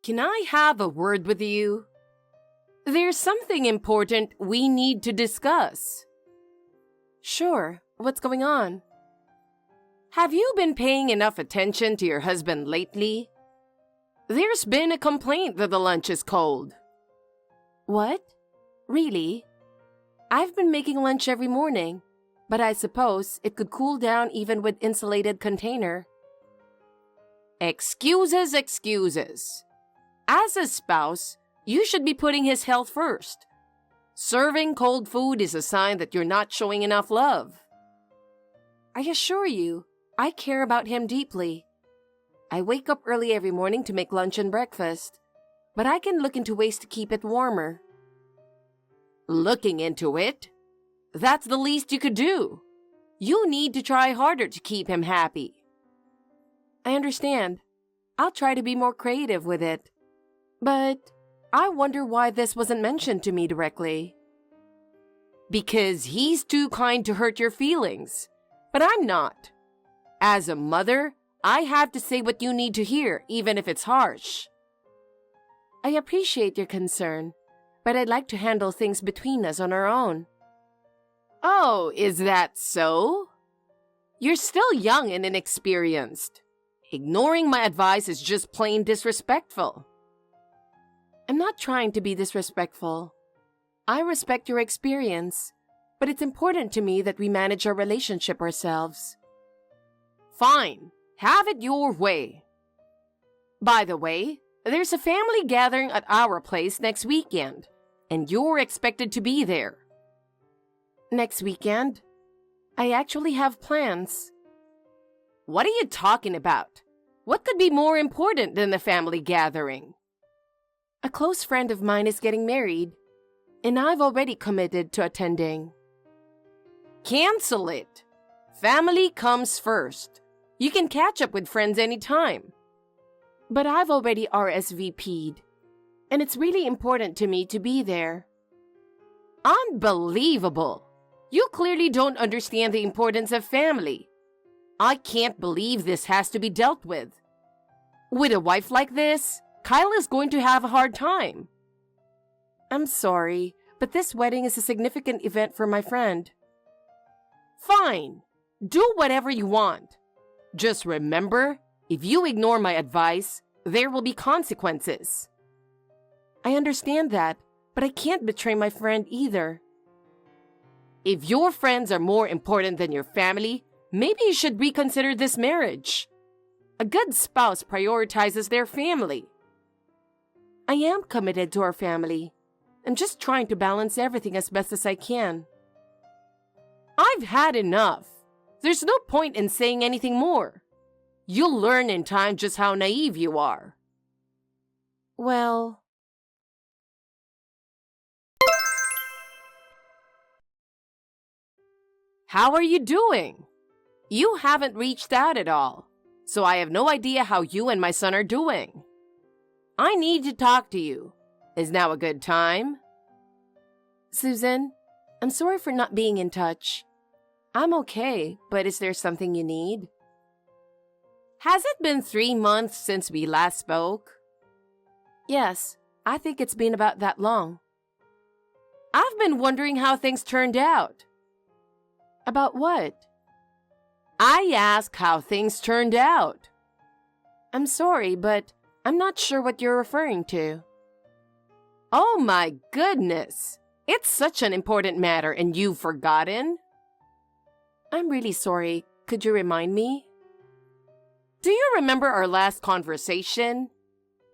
Can I have a word with you? There's something important we need to discuss. Sure, what's going on? Have you been paying enough attention to your husband lately? There's been a complaint that the lunch is cold. What? Really? I've been making lunch every morning, but I suppose it could cool down even with insulated container. Excuses, excuses. As a spouse, you should be putting his health first. Serving cold food is a sign that you're not showing enough love. I assure you, I care about him deeply. I wake up early every morning to make lunch and breakfast, but I can look into ways to keep it warmer. Looking into it? That's the least you could do. You need to try harder to keep him happy. I understand. I'll try to be more creative with it. But I wonder why this wasn't mentioned to me directly. Because he's too kind to hurt your feelings, but I'm not. As a mother, I have to say what you need to hear, even if it's harsh. I appreciate your concern, but I'd like to handle things between us on our own. Oh, is that so? You're still young and inexperienced. Ignoring my advice is just plain disrespectful. I'm not trying to be disrespectful. I respect your experience, but it's important to me that we manage our relationship ourselves. Fine, have it your way. By the way, there's a family gathering at our place next weekend, and you're expected to be there. Next weekend? I actually have plans. What are you talking about? What could be more important than the family gathering? A close friend of mine is getting married, and I've already committed to attending. Cancel it. Family comes first. You can catch up with friends anytime. But I've already RSVP'd, and it's really important to me to be there. Unbelievable! You clearly don't understand the importance of family. I can't believe this has to be dealt with. With a wife like this, Kyle is going to have a hard time. I'm sorry, but this wedding is a significant event for my friend. Fine. Do whatever you want. Just remember, if you ignore my advice, there will be consequences. I understand that, but I can't betray my friend either. If your friends are more important than your family, maybe you should reconsider this marriage. A good spouse prioritizes their family. I am committed to our family. I'm just trying to balance everything as best as I can. I've had enough. There's no point in saying anything more. You'll learn in time just how naive you are. Well... How are you doing? You haven't reached out at all, so I have no idea how you and my son are doing. I need to talk to you. Is now a good time? Susan, I'm sorry for not being in touch. I'm okay, but is there something you need? Has it been 3 months since we last spoke? Yes, I think it's been about that long. I've been wondering how things turned out. About what? I asked how things turned out. I'm sorry, but I'm not sure what you're referring to. Oh my goodness! It's such an important matter and you've forgotten? I'm really sorry. Could you remind me? Do you remember our last conversation?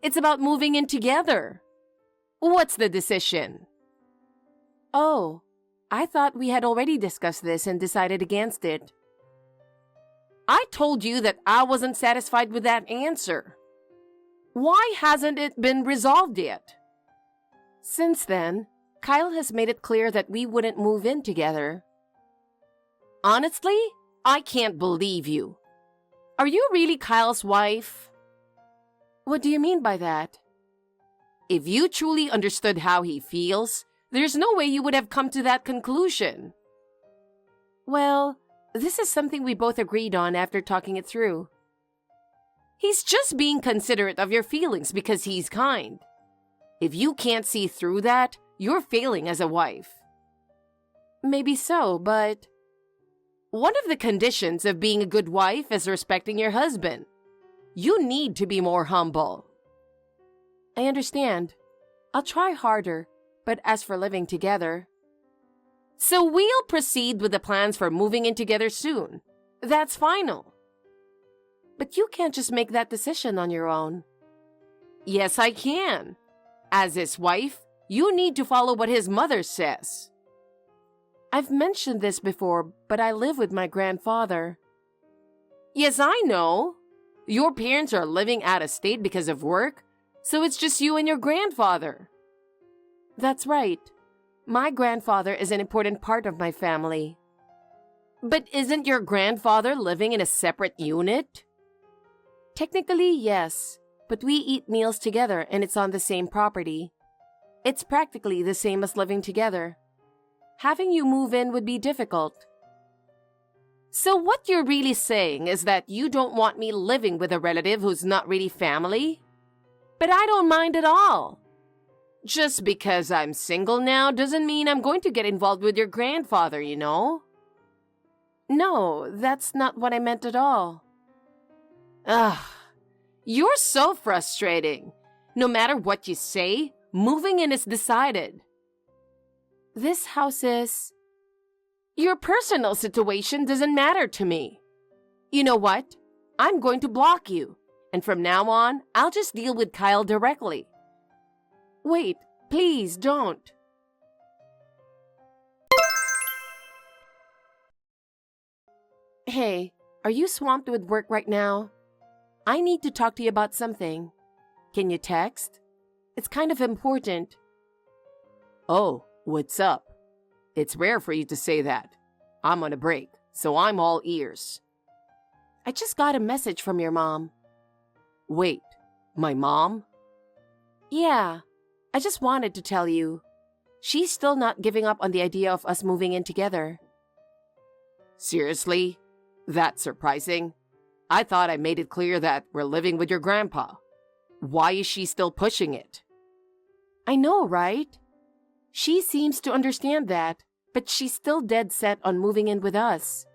It's about moving in together. What's the decision? Oh, I thought we had already discussed this and decided against it. I told you that I wasn't satisfied with that answer. Why hasn't it been resolved yet? Since then, Kyle has made it clear that we wouldn't move in together. Honestly, I can't believe you. Are you really Kyle's wife? What do you mean by that? If you truly understood how he feels, there's no way you would have come to that conclusion. Well, this is something we both agreed on after talking it through. He's just being considerate of your feelings because he's kind. If you can't see through that, you're failing as a wife. Maybe so, but one of the conditions of being a good wife is respecting your husband. You need to be more humble. I understand. I'll try harder, but as for living together... So we'll proceed with the plans for moving in together soon. That's final. But you can't just make that decision on your own. Yes, I can. As his wife, you need to follow what his mother says. I've mentioned this before, but I live with my grandfather. Yes, I know. Your parents are living out of state because of work, so it's just you and your grandfather. That's right. My grandfather is an important part of my family. But isn't your grandfather living in a separate unit? Technically, yes, but we eat meals together and it's on the same property. It's practically the same as living together. Having you move in would be difficult. So what you're really saying is that you don't want me living with a relative who's not really family? But I don't mind at all. Just because I'm single now doesn't mean I'm going to get involved with your grandfather, you know? No, that's not what I meant at all. Ugh, you're so frustrating. No matter what you say, moving in is decided. This house is... Your personal situation doesn't matter to me. You know what? I'm going to block you. And from now on, I'll just deal with Kyle directly. Wait, please don't. Hey, are you swamped with work right now? I need to talk to you about something. Can you text? It's kind of important. Oh, what's up? It's rare for you to say that. I'm on a break, so I'm all ears. I just got a message from your mom. Wait, my mom? Yeah, I just wanted to tell you. She's still not giving up on the idea of us moving in together. Seriously? That's surprising. I thought I made it clear that we're living with your grandpa. Why is she still pushing it? I know, right? She seems to understand that, but she's still dead set on moving in with us.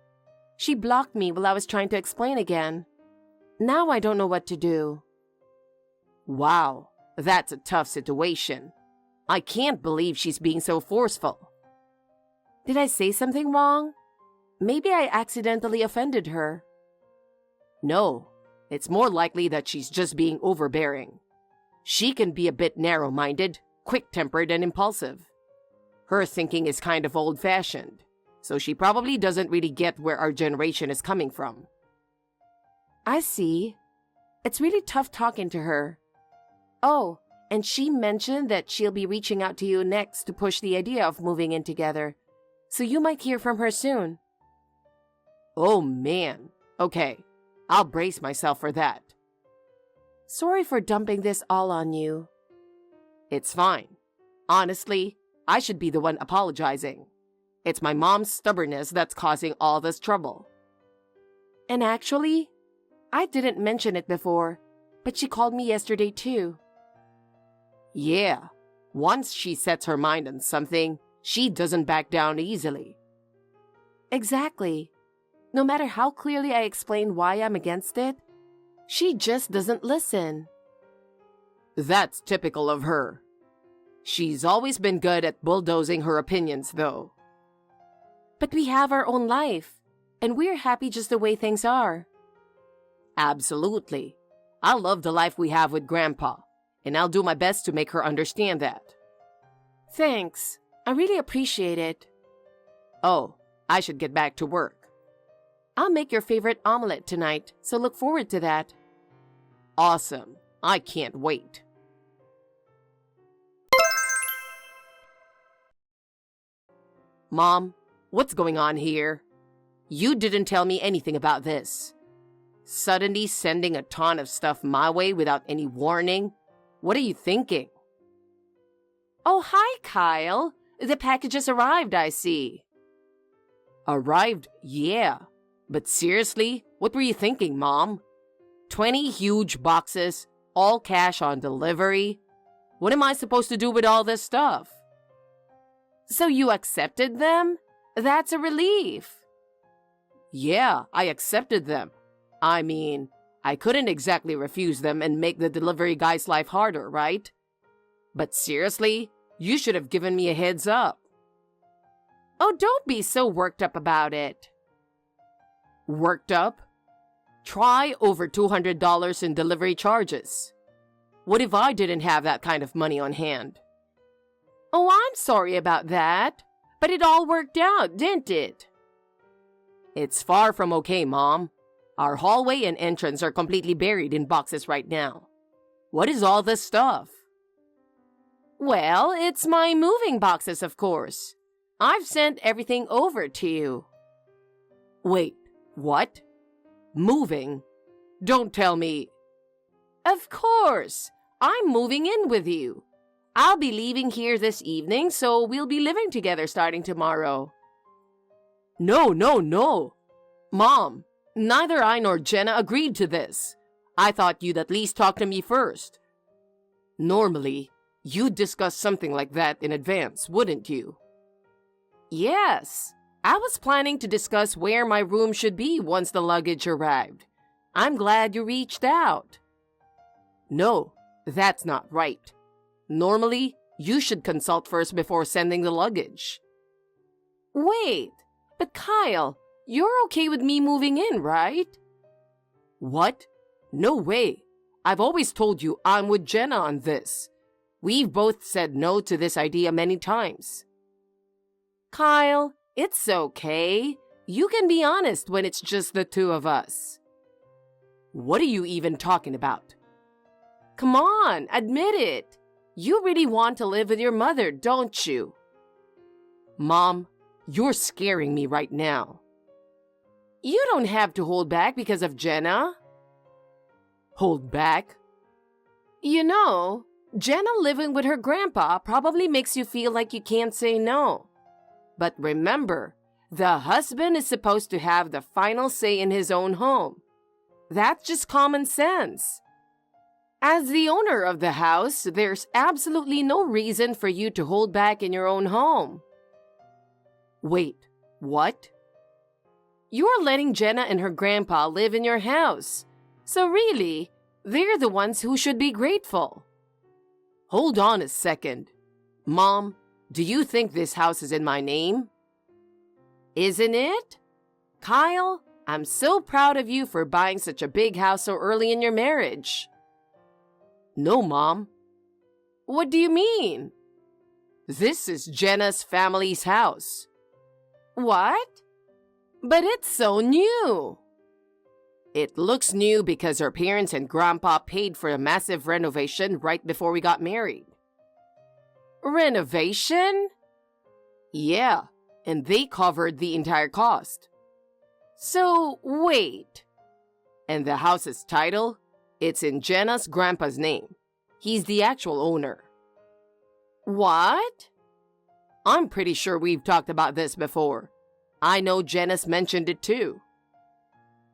She blocked me while I was trying to explain again. Now I don't know what to do. Wow, that's a tough situation. I can't believe she's being so forceful. Did I say something wrong? Maybe I accidentally offended her. No, it's more likely that she's just being overbearing. She can be a bit narrow-minded, quick-tempered, and impulsive. Her thinking is kind of old-fashioned, so she probably doesn't really get where our generation is coming from. I see. It's really tough talking to her. Oh, and she mentioned that she'll be reaching out to you next to push the idea of moving in together, so you might hear from her soon. Oh, man. Okay, I'll brace myself for that. Sorry for dumping this all on you. It's fine. Honestly, I should be the one apologizing. It's my mom's stubbornness that's causing all this trouble. And actually, I didn't mention it before, but she called me yesterday too. Yeah, once she sets her mind on something, she doesn't back down easily. Exactly. No matter how clearly I explain why I'm against it, she just doesn't listen. That's typical of her. She's always been good at bulldozing her opinions, though. But we have our own life, and we're happy just the way things are. Absolutely. I love the life we have with Grandpa, and I'll do my best to make her understand that. Thanks. I really appreciate it. Oh, I should get back to work. I'll make your favorite omelet tonight, so look forward to that. Awesome. I can't wait. Mom, what's going on here? You didn't tell me anything about this. Suddenly sending a ton of stuff my way without any warning? What are you thinking? Oh, hi, Kyle. The packages arrived, I see. Arrived? Yeah. But seriously, what were you thinking, Mom? 20 huge boxes, all cash on delivery. What am I supposed to do with all this stuff? So you accepted them? That's a relief. Yeah, I accepted them. I mean, I couldn't exactly refuse them and make the delivery guy's life harder, right? But seriously, you should have given me a heads up. Oh, don't be so worked up about it. Worked up? Try over $200 in delivery charges. What if I didn't have that kind of money on hand? Oh, I'm sorry about that, but it all worked out, didn't it? It's far from okay, Mom. Our hallway and entrance are completely buried in boxes right now. What is all this stuff? Well, it's my moving boxes, of course. I've sent everything over to you. Wait, what? Moving? Don't tell me. Of course. I'm moving in with you. I'll be leaving here this evening, so we'll be living together starting tomorrow. No. Mom, neither I nor Jenna agreed to this. I thought you'd at least talk to me first. Normally, you'd discuss something like that in advance, wouldn't you? Yes. I was planning to discuss where my room should be once the luggage arrived. I'm glad you reached out. No, that's not right. Normally, you should consult first before sending the luggage. Wait, but Kyle, you're okay with me moving in, right? What? No way. I've always told you I'm with Jenna on this. We've both said no to this idea many times. Kyle, it's okay. You can be honest when it's just the two of us. What are you even talking about? Come on, admit it. You really want to live with your mother, don't you? Mom, you're scaring me right now. You don't have to hold back because of Jenna. Hold back? You know, Jenna living with her grandpa probably makes you feel like you can't say no. But remember, the husband is supposed to have the final say in his own home. That's just common sense. As the owner of the house, there's absolutely no reason for you to hold back in your own home. Wait, what? You're letting Jenna and her grandpa live in your house. So really, they're the ones who should be grateful. Hold on a second. Mom, do you think this house is in my name? Isn't it? Kyle, I'm so proud of you for buying such a big house so early in your marriage. No, Mom. What do you mean? This is Jenna's family's house. What? But it's so new. It looks new because her parents and grandpa paid for a massive renovation right before we got married. Renovation? Yeah, and they covered the entire cost. So, wait. And the house's title? It's in Jenna's grandpa's name. He's the actual owner. What? I'm pretty sure we've talked about this before. I know Jenna's mentioned it too.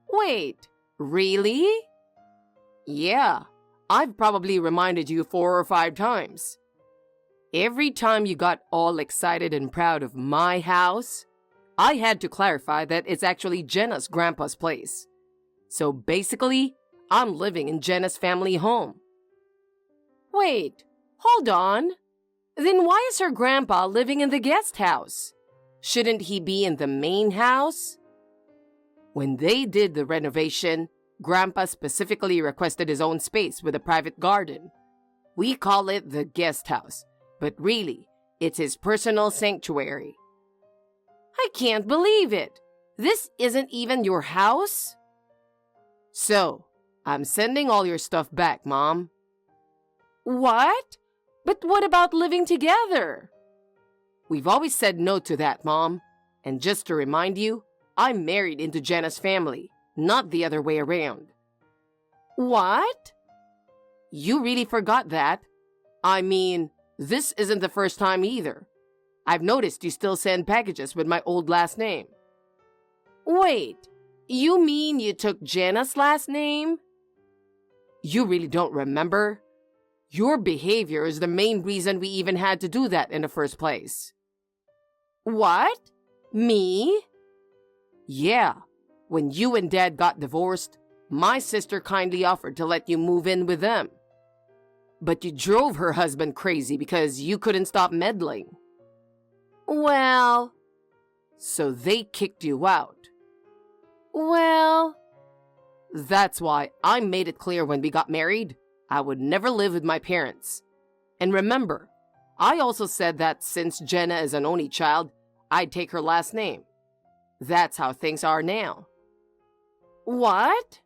Wait, really? Yeah, I've probably reminded you 4 or 5 times. Every time you got all excited and proud of my house, I had to clarify that it's actually Jenna's grandpa's place. So basically, I'm living in Jenna's family home. Wait, hold on. Then why is her grandpa living in the guest house? Shouldn't he be in the main house? When they did the renovation, Grandpa specifically requested his own space with a private garden. We call it the guest house, but really, it's his personal sanctuary. I can't believe it. This isn't even your house? So, I'm sending all your stuff back, Mom. What? But what about living together? We've always said no to that, Mom. And just to remind you, I'm married into Jenna's family, not the other way around. What? You really forgot that? I mean, this isn't the first time either. I've noticed you still send packages with my old last name. Wait, you mean you took Jenna's last name? You really don't remember? Your behavior is the main reason we even had to do that in the first place. What? Me? Yeah. When you and Dad got divorced, my sister kindly offered to let you move in with them. But you drove her husband crazy because you couldn't stop meddling. Well... So they kicked you out. Well... That's why I made it clear when we got married, I would never live with my parents. And remember, I also said that since Jenna is an only child, I'd take her last name. That's how things are now. What?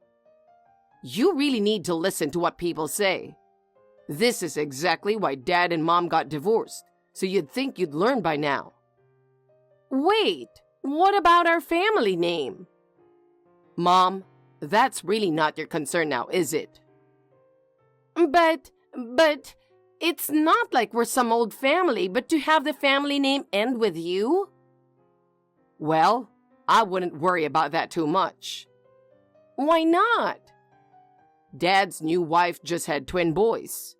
You really need to listen to what people say. This is exactly why Dad and Mom got divorced, so you'd think you'd learn by now. Wait, what about our family name? Mom, that's really not your concern now, is it? But, it's not like we're some old family, but to have the family name end with you? Well, I wouldn't worry about that too much. Why not? Dad's new wife just had twin boys.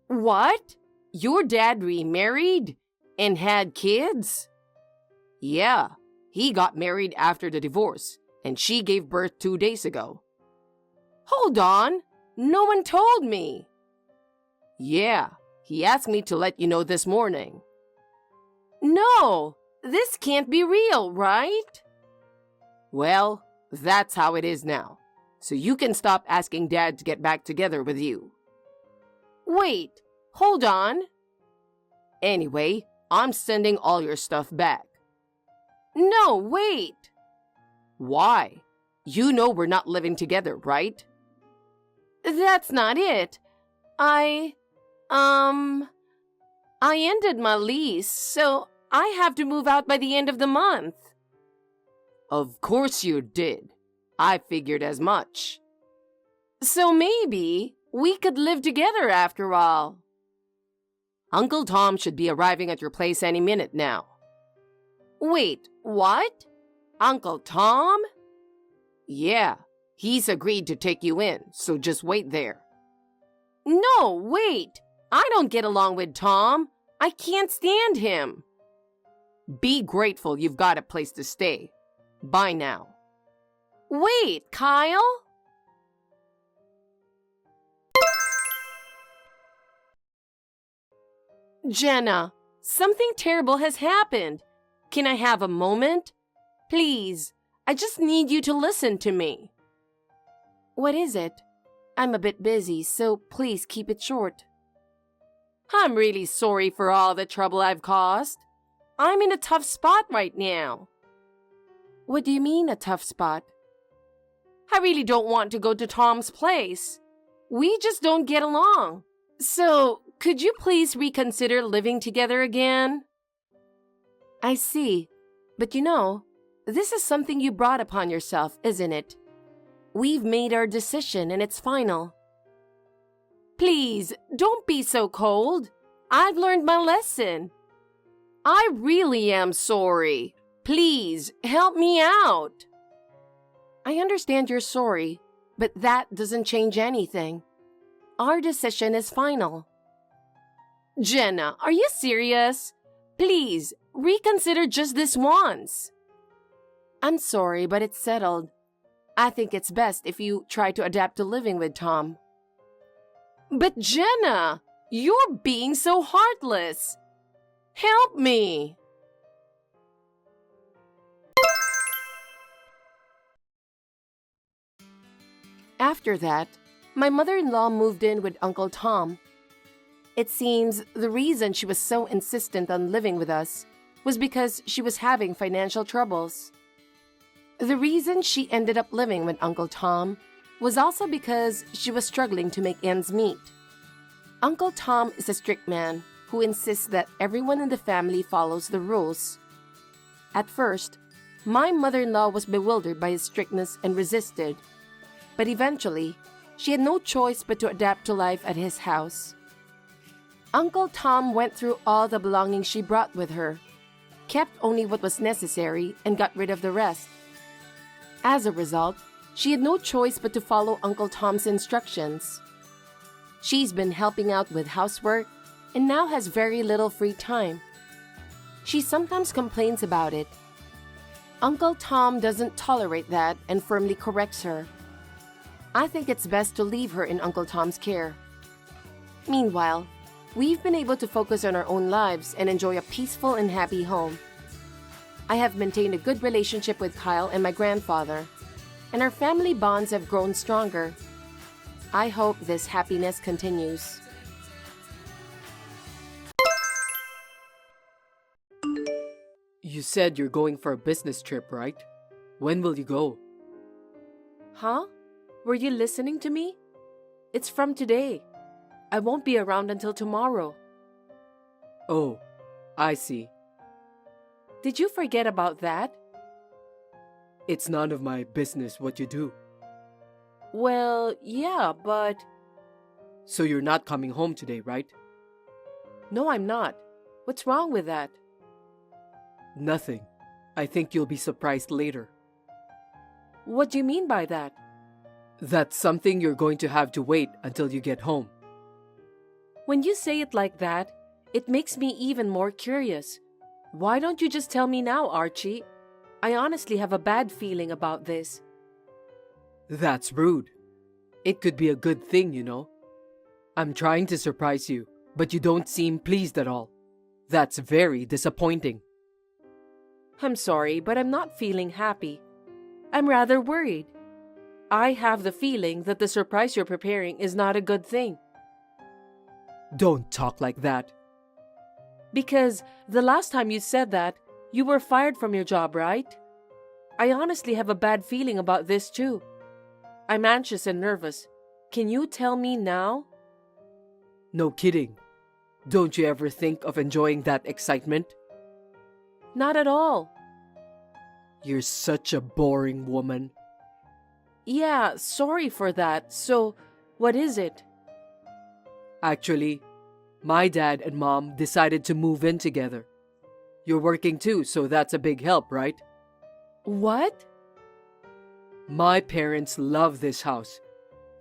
What? Your dad remarried and had kids? Yeah, he got married after the divorce, and she gave birth 2 days ago. Hold on, no one told me. Yeah, he asked me to let you know this morning. No, this can't be real, right? Well, that's how it is now, so you can stop asking Dad to get back together with you. Wait, hold on. Anyway, I'm sending all your stuff back. No, wait. Why? You know we're not living together, right? That's not it. I ended my lease, so I have to move out by the end of the month. Of course you did. I figured as much. So maybe we could live together after all. Uncle Tom should be arriving at your place any minute now. Wait, what? Uncle Tom? Yeah, he's agreed to take you in, so just wait there. No, wait. I don't get along with Tom. I can't stand him. Be grateful you've got a place to stay. Bye now. Wait, Kyle? Jenna, something terrible has happened. Can I have a moment? Please, I just need you to listen to me. What is it? I'm a bit busy, so please keep it short. I'm really sorry for all the trouble I've caused. I'm in a tough spot right now. What do you mean, a tough spot? I really don't want to go to Tom's place. We just don't get along. So, could you please reconsider living together again? I see. But you know, this is something you brought upon yourself, isn't it? We've made our decision and it's final. Please, don't be so cold. I've learned my lesson. I really am sorry. Please, help me out. I understand you're sorry, but that doesn't change anything. Our decision is final. Jenna, are you serious? Please, reconsider just this once. I'm sorry, but it's settled. I think it's best if you try to adapt to living with Tom. But Jenna, you're being so heartless. Help me. After that, my mother-in-law moved in with Uncle Tom. It seems the reason she was so insistent on living with us was because she was having financial troubles. The reason she ended up living with Uncle Tom was also because she was struggling to make ends meet. Uncle Tom is a strict man who insists that everyone in the family follows the rules. At first, my mother-in-law was bewildered by his strictness and resisted, but eventually, she had no choice but to adapt to life at his house. Uncle Tom went through all the belongings she brought with her, kept only what was necessary, and got rid of the rest. As a result, She had no choice but to follow Uncle Tom's instructions. She's been helping out with housework and now has very little free time. She sometimes complains about it. Uncle Tom doesn't tolerate that and firmly corrects her. I think it's best to leave her in Uncle Tom's care. Meanwhile, we've been able to focus on our own lives and enjoy a peaceful and happy home. I have maintained a good relationship with Kyle and my grandfather, and our family bonds have grown stronger. I hope this happiness continues. You said you're going for a business trip, right? When will you go? Huh? Were you listening to me? It's from today. I won't be around until tomorrow. Oh, I see. Did you forget about that? It's none of my business what you do. Well, yeah, but... So you're not coming home today, right? No, I'm not. What's wrong with that? Nothing. I think you'll be surprised later. What do you mean by that? That's something you're going to have to wait until you get home. When you say it like that, it makes me even more curious. Why don't you just tell me now, Archie? I honestly have a bad feeling about this. That's rude. It could be a good thing, you know. I'm trying to surprise you, but you don't seem pleased at all. That's very disappointing. I'm sorry, but I'm not feeling happy. I'm rather worried. I have the feeling that the surprise you're preparing is not a good thing. Don't talk like that. Because the last time you said that, you were fired from your job, right? I honestly have a bad feeling about this too. I'm anxious and nervous. Can you tell me now? No kidding. Don't you ever think of enjoying that excitement? Not at all. You're such a boring woman. Yeah, sorry for that. So, what is it? Actually, my dad and mom decided to move in together. You're working too, so that's a big help, right? What? My parents love this house.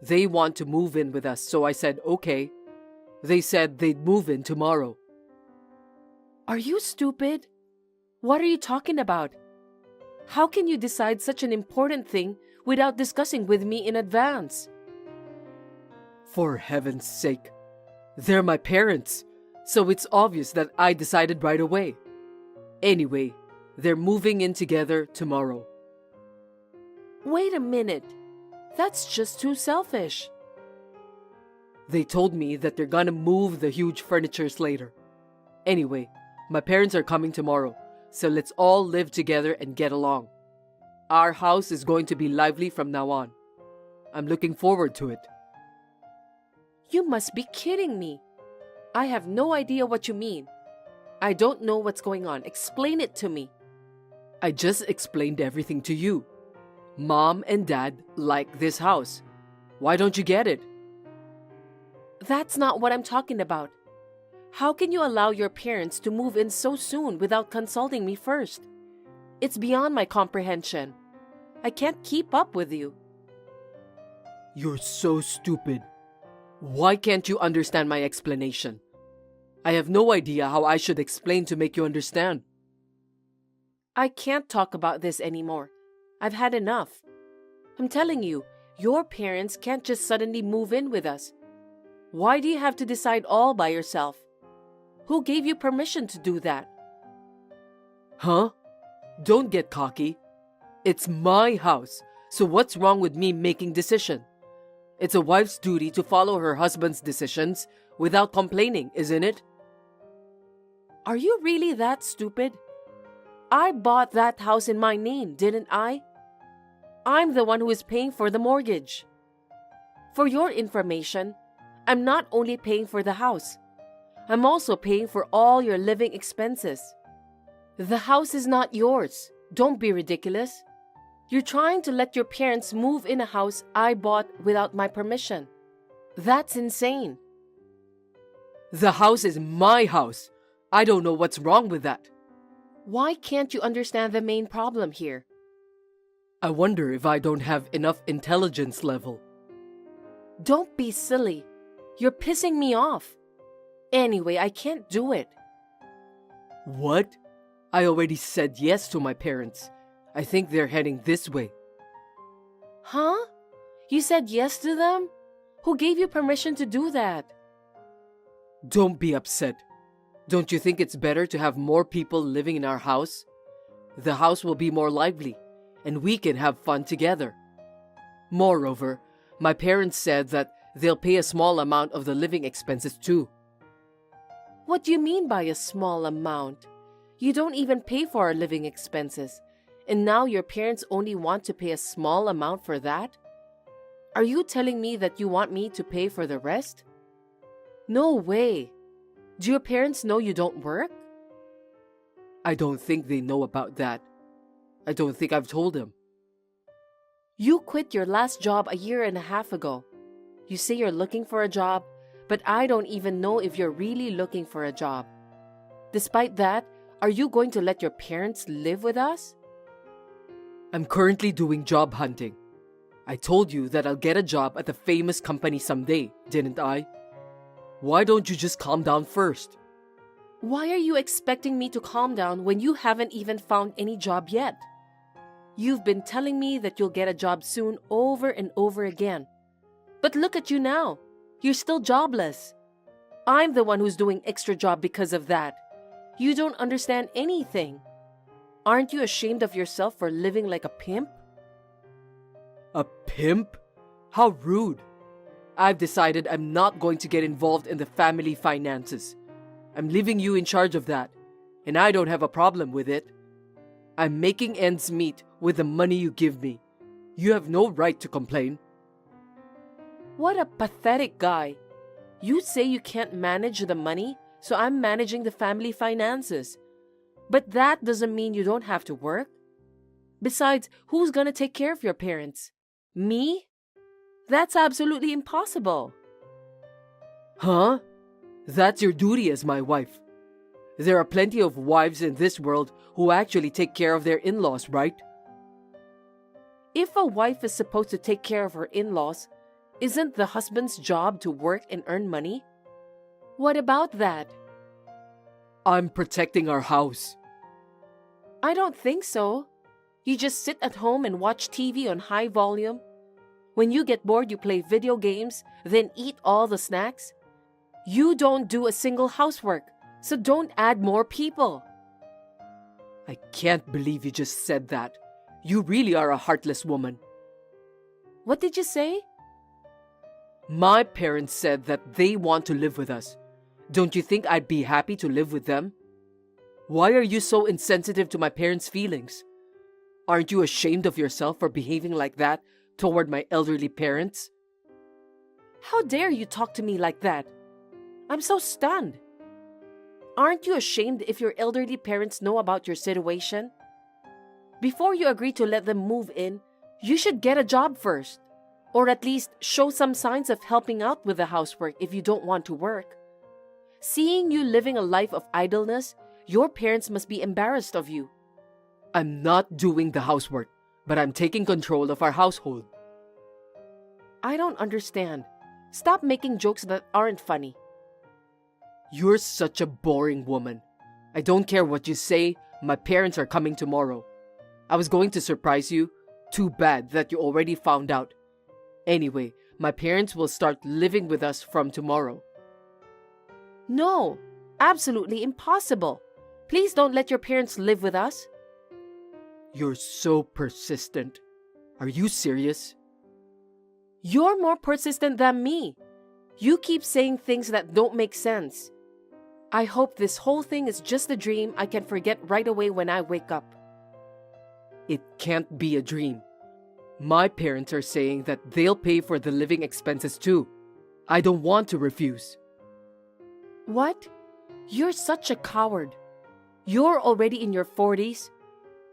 They want to move in with us, so I said okay. They said they'd move in tomorrow. Are you stupid? What are you talking about? How can you decide such an important thing without discussing with me in advance? For heaven's sake. They're my parents, so it's obvious that I decided right away. Anyway, they're moving in together tomorrow. Wait a minute. That's just too selfish. They told me that they're gonna move the huge furnitures later. Anyway, my parents are coming tomorrow, so let's all live together and get along. Our house is going to be lively from now on. I'm looking forward to it. You must be kidding me. I have no idea what you mean. I don't know what's going on. Explain it to me. I just explained everything to you. Mom and Dad like this house. Why don't you get it? That's not what I'm talking about. How can you allow your parents to move in so soon without consulting me first? It's beyond my comprehension. I can't keep up with you. You're so stupid. Why can't you understand my explanation? I have no idea how I should explain to make you understand. I can't talk about this anymore. I've had enough. I'm telling you, your parents can't just suddenly move in with us. Why do you have to decide all by yourself? Who gave you permission to do that? Huh? Don't get cocky. It's my house, so what's wrong with me making decision? It's a wife's duty to follow her husband's decisions without complaining, isn't it? Are you really that stupid? I bought that house in my name, didn't I? I'm the one who is paying for the mortgage. For your information, I'm not only paying for the house, I'm also paying for all your living expenses. The house is not yours. Don't be ridiculous. You're trying to let your parents move in a house I bought without my permission. That's insane. The house is my house. I don't know what's wrong with that. Why can't you understand the main problem here? I wonder if I don't have enough intelligence level. Don't be silly. You're pissing me off. Anyway, I can't do it. What? I already said yes to my parents. I think they're heading this way. Huh? You said yes to them? Who gave you permission to do that? Don't be upset. Don't you think it's better to have more people living in our house? The house will be more lively, and we can have fun together. Moreover, my parents said that they'll pay a small amount of the living expenses too. What do you mean by a small amount? You don't even pay for our living expenses, and now your parents only want to pay a small amount for that? Are you telling me that you want me to pay for the rest? No way. Do your parents know you don't work? I don't think they know about that. I don't think I've told them. You quit your last job a year and a half ago. You say you're looking for a job, but I don't even know if you're really looking for a job. Despite that, are you going to let your parents live with us? I'm currently doing job hunting. I told you that I'll get a job at a famous company someday, didn't I? Why don't you just calm down first? Why are you expecting me to calm down when you haven't even found any job yet? You've been telling me that you'll get a job soon over and over again. But look at you now. You're still jobless. I'm the one who's doing extra job because of that. You don't understand anything. Aren't you ashamed of yourself for living like a pimp? A pimp? How rude. I've decided I'm not going to get involved in the family finances. I'm leaving you in charge of that, and I don't have a problem with it. I'm making ends meet with the money you give me. You have no right to complain. What a pathetic guy. You say you can't manage the money, so I'm managing the family finances. But that doesn't mean you don't have to work. Besides, who's gonna take care of your parents? Me? That's absolutely impossible. Huh? That's your duty as my wife. There are plenty of wives in this world who actually take care of their in-laws, right? If a wife is supposed to take care of her in-laws, isn't the husband's job to work and earn money? What about that? I'm protecting our house. I don't think so. You just sit at home and watch TV on high volume. When you get bored, you play video games, then eat all the snacks. You don't do a single housework, so don't add more people. I can't believe you just said that. You really are a heartless woman. What did you say? My parents said that they want to live with us. Don't you think I'd be happy to live with them? Why are you so insensitive to my parents' feelings? Aren't you ashamed of yourself for behaving like that toward my elderly parents? How dare you talk to me like that? I'm so stunned. Aren't you ashamed if your elderly parents know about your situation? Before you agree to let them move in, you should get a job first. Or at least show some signs of helping out with the housework if you don't want to work. Seeing you living a life of idleness, your parents must be embarrassed of you. I'm not doing the housework, but I'm taking control of our household. I don't understand. Stop making jokes that aren't funny. You're such a boring woman. I don't care what you say, my parents are coming tomorrow. I was going to surprise you. Too bad that you already found out. Anyway, my parents will start living with us from tomorrow. No, absolutely impossible. Please don't let your parents live with us. You're so persistent. Are you serious? You're more persistent than me. You keep saying things that don't make sense. I hope this whole thing is just a dream I can forget right away when I wake up. It can't be a dream. My parents are saying that they'll pay for the living expenses too. I don't want to refuse. What? You're such a coward. You're already in your 40s.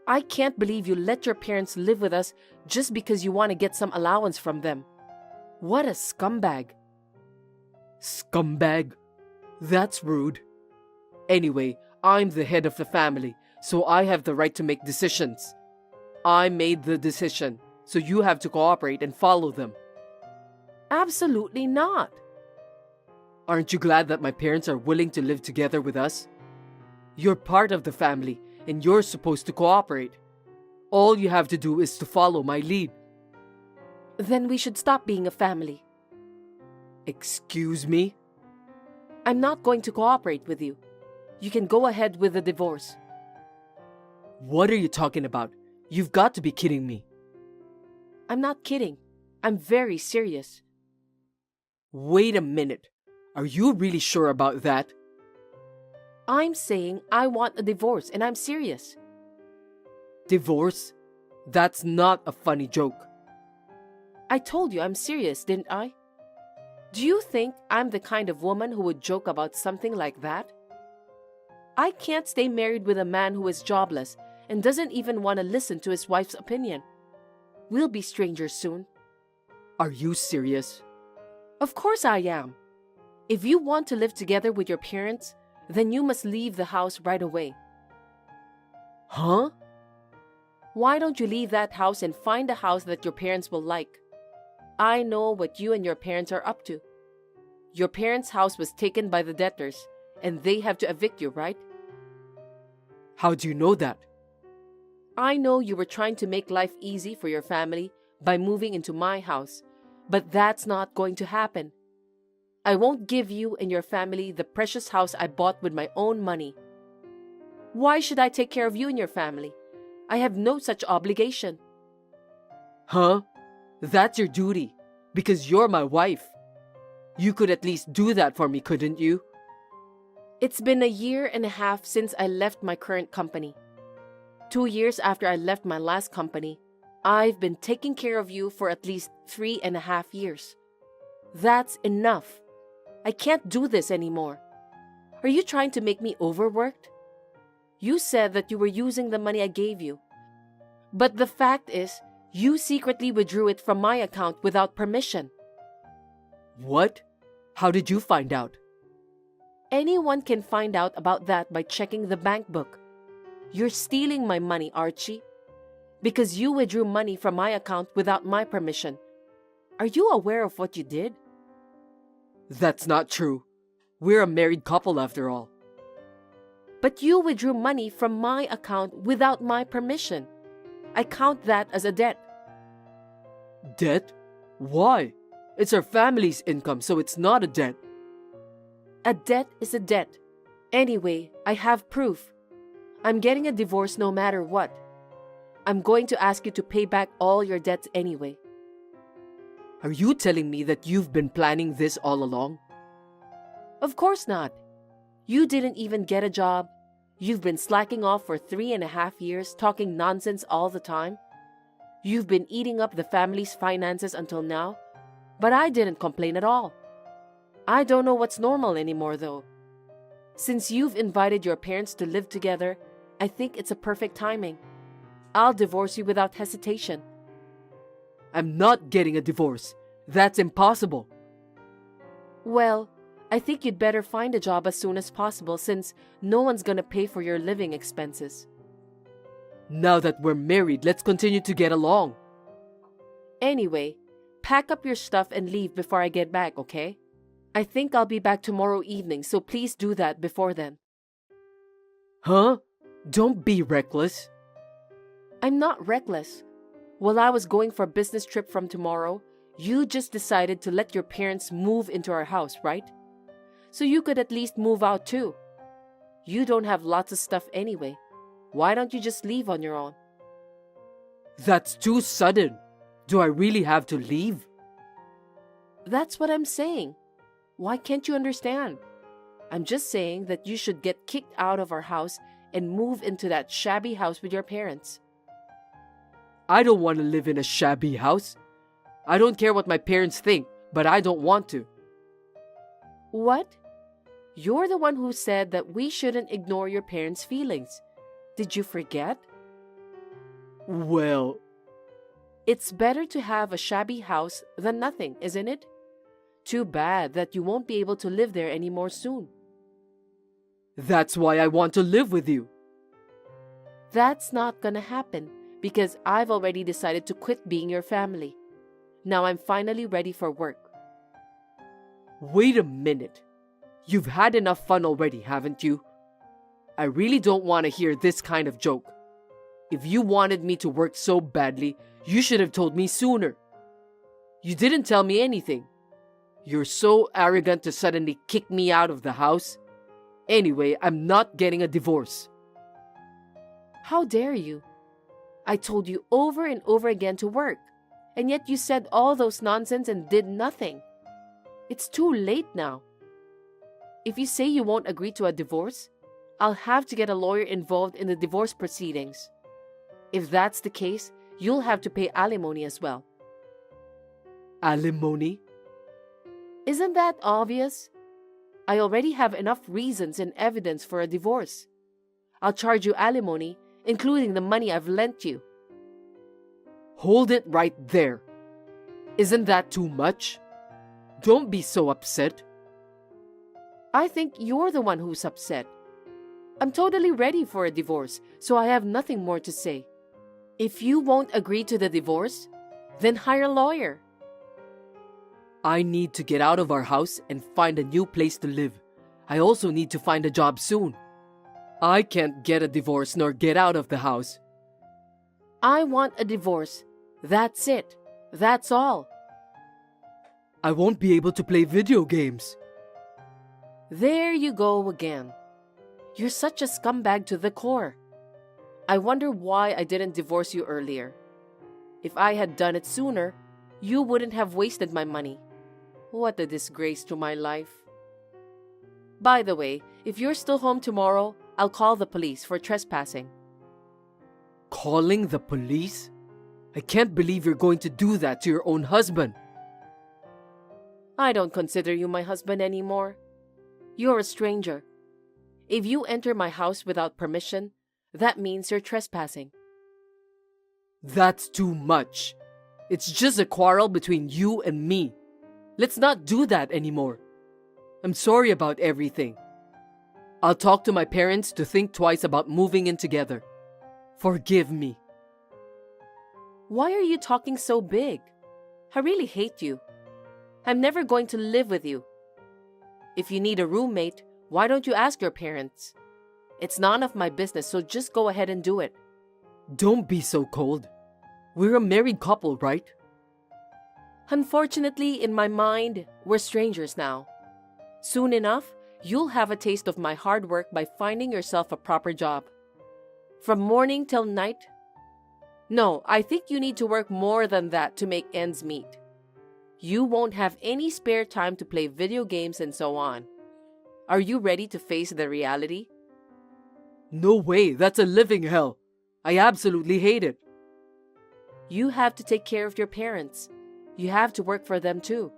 I can't believe you let your parents live with us just because you want to get some allowance from them. What a scumbag. Scumbag? That's rude. Anyway, I'm the head of the family, so I have the right to make decisions. I made the decision, so you have to cooperate and follow them. Absolutely not. Aren't you glad that my parents are willing to live together with us? You're part of the family, and you're supposed to cooperate. All you have to do is to follow my lead. Then we should stop being a family. Excuse me? I'm not going to cooperate with you. You can go ahead with the divorce. What are you talking about? You've got to be kidding me. I'm not kidding. I'm very serious. Wait a minute. Are you really sure about that? I'm saying I want a divorce and I'm serious. Divorce? That's not a funny joke. I told you I'm serious, didn't I? Do you think I'm the kind of woman who would joke about something like that? I can't stay married with a man who is jobless and doesn't even want to listen to his wife's opinion. We'll be strangers soon. Are you serious? Of course I am. If you want to live together with your parents, then you must leave the house right away. Huh? Why don't you leave that house and find a house that your parents will like? I know what you and your parents are up to. Your parents' house was taken by the debtors, and they have to evict you, right? How do you know that? I know you were trying to make life easy for your family by moving into my house, but that's not going to happen. I won't give you and your family the precious house I bought with my own money. Why should I take care of you and your family? I have no such obligation. Huh? That's your duty, because you're my wife. You could at least do that for me, couldn't you? It's been 1.5 years since I left my current company. 2 years after I left my last company, I've been taking care of you for at least 3.5 years. That's enough. I can't do this anymore. Are you trying to make me overworked? You said that you were using the money I gave you. But the fact is, you secretly withdrew it from my account without permission. What? How did you find out? Anyone can find out about that by checking the bank book. You're stealing my money, Archie. Because you withdrew money from my account without my permission. Are you aware of what you did? That's not true. We're a married couple after all. But you withdrew money from my account without my permission. I count that as a debt. Debt? Why? It's our family's income, so it's not a debt. A debt is a debt. Anyway, I have proof. I'm getting a divorce no matter what. I'm going to ask you to pay back all your debts anyway. Are you telling me that you've been planning this all along? Of course not. You didn't even get a job. You've been slacking off for 3.5 years, talking nonsense all the time. You've been eating up the family's finances until now, but I didn't complain at all. I don't know what's normal anymore, though. Since you've invited your parents to live together, I think it's a perfect timing. I'll divorce you without hesitation. I'm not getting a divorce. That's impossible. Well, I think you'd better find a job as soon as possible since no one's gonna pay for your living expenses. Now that we're married, let's continue to get along. Anyway, pack up your stuff and leave before I get back, okay? I think I'll be back tomorrow evening, so please do that before then. Huh? Don't be reckless. I'm not reckless. While I was going for a business trip from tomorrow, you just decided to let your parents move into our house, right? So you could at least move out too. You don't have lots of stuff anyway. Why don't you just leave on your own? That's too sudden. Do I really have to leave? That's what I'm saying. Why can't you understand? I'm just saying that you should get kicked out of our house and move into that shabby house with your parents. I don't want to live in a shabby house. I don't care what my parents think, but I don't want to. What? You're the one who said that we shouldn't ignore your parents' feelings. Did you forget? Well, it's better to have a shabby house than nothing, isn't it? Too bad that you won't be able to live there anymore soon. that's why I want to live with you. That's not gonna happen because I've already decided to quit being your family. Now I'm finally ready for work. Wait a minute. You've had enough fun already, haven't you? I really don't want to hear this kind of joke. If you wanted me to work so badly, you should have told me sooner. You didn't tell me anything. You're so arrogant to suddenly kick me out of the house. Anyway, I'm not getting a divorce. How dare you? I told you over and over again to work, and yet you said all those nonsense and did nothing. It's too late now. If you say you won't agree to a divorce, I'll have to get a lawyer involved in the divorce proceedings. If that's the case, you'll have to pay alimony as well. Alimony? Isn't that obvious? I already have enough reasons and evidence for a divorce. I'll charge you alimony, including the money I've lent you. Hold it right there. Isn't that too much? Don't be so upset. I think you're the one who's upset. I'm totally ready for a divorce, so I have nothing more to say. If you won't agree to the divorce, then hire a lawyer. I need to get out of our house and find a new place to live. I also need to find a job soon. I can't get a divorce nor get out of the house. I want a divorce. That's it. That's all. I won't be able to play video games. There you go again. You're such a scumbag to the core. I wonder why I didn't divorce you earlier. If I had done it sooner, you wouldn't have wasted my money. What a disgrace to my life. By the way, if you're still home tomorrow, I'll call the police for trespassing. Calling the police? I can't believe you're going to do that to your own husband. I don't consider you my husband anymore. You're a stranger. If you enter my house without permission, that means you're trespassing. That's too much. It's just a quarrel between you and me. Let's not do that anymore. I'm sorry about everything. I'll talk to my parents to think twice about moving in together. Forgive me. Why are you talking so big? I really hate you. I'm never going to live with you. If you need a roommate, why don't you ask your parents? It's none of my business, so just go ahead and do it. Don't be so cold. We're a married couple, right? Unfortunately, in my mind, we're strangers now. Soon enough, you'll have a taste of my hard work by finding yourself a proper job. From morning till night? No, I think you need to work more than that to make ends meet. You won't have any spare time to play video games and so on. Are you ready to face the reality? No way, that's a living hell. I absolutely hate it. You have to take care of your parents. You have to work for them too.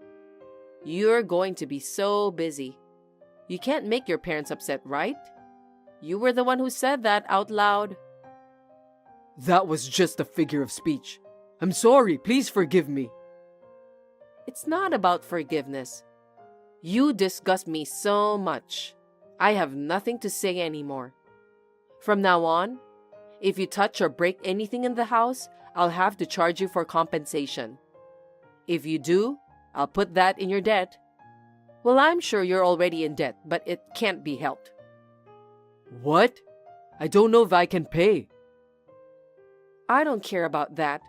You're going to be so busy. You can't make your parents upset, right? You were the one who said that out loud. That was just a figure of speech. I'm sorry, please forgive me. It's not about forgiveness. You disgust me so much. I have nothing to say anymore. From now on, if you touch or break anything in the house, I'll have to charge you for compensation. If you do, I'll put that in your debt. Well, I'm sure you're already in debt, but it can't be helped. What? I don't know if I can pay. I don't care about that.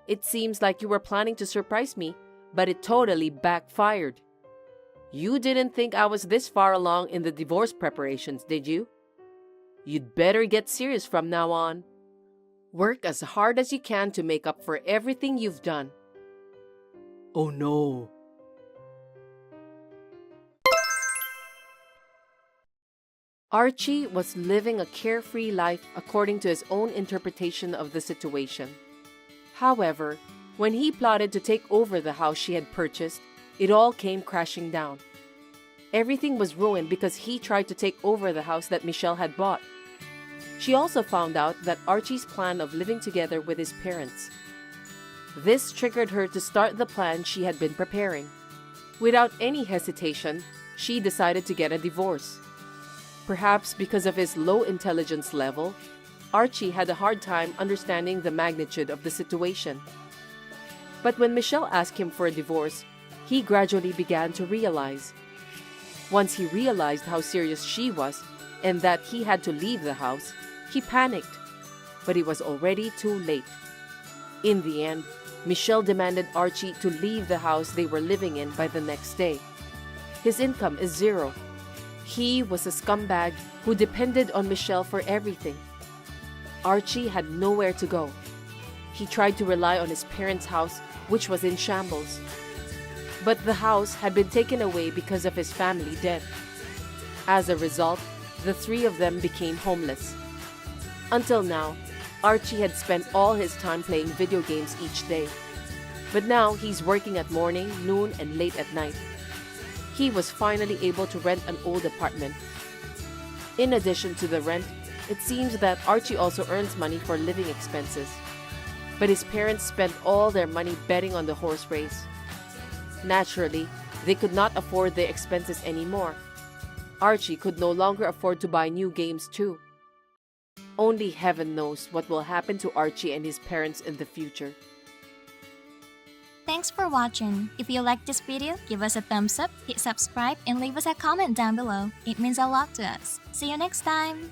It seems like you were planning to surprise me, but it totally backfired. You didn't think I was this far along in the divorce preparations, did you? You'd better get serious from now on. Work as hard as you can to make up for everything you've done. Oh no. Archie was living a carefree life according to his own interpretation of the situation. However, when he plotted to take over the house she had purchased, it all came crashing down. Everything was ruined because he tried to take over the house that Michelle had bought. She also found out that Archie's plan of living together with his parents. This triggered her to start the plan she had been preparing. Without any hesitation, she decided to get a divorce. Perhaps because of his low intelligence level, Archie had a hard time understanding the magnitude of the situation. But when Michelle asked him for a divorce, he gradually began to realize. Once he realized how serious she was and that he had to leave the house, he panicked. But it was already too late. In the end, Michelle demanded Archie to leave the house they were living in by the next day. His income is zero. He was a scumbag who depended on Michelle for everything. Archie had nowhere to go. He tried to rely on his parents' house, which was in shambles. But the house had been taken away because of his family death. As a result, the three of them became homeless. Until now, Archie had spent all his time playing video games each day. But now he's working at morning, noon, and late at night. He was finally able to rent an old apartment. In addition to the rent, it seems that Archie also earns money for living expenses. But his parents spent all their money betting on the horse race. Naturally, they could not afford their expenses anymore. Archie could no longer afford to buy new games too. Only heaven knows what will happen to Archie and his parents in the future. Thanks for watching. If you liked this video, give us a thumbs up, hit subscribe, and leave us a comment down below. It means a lot to us. See you next time!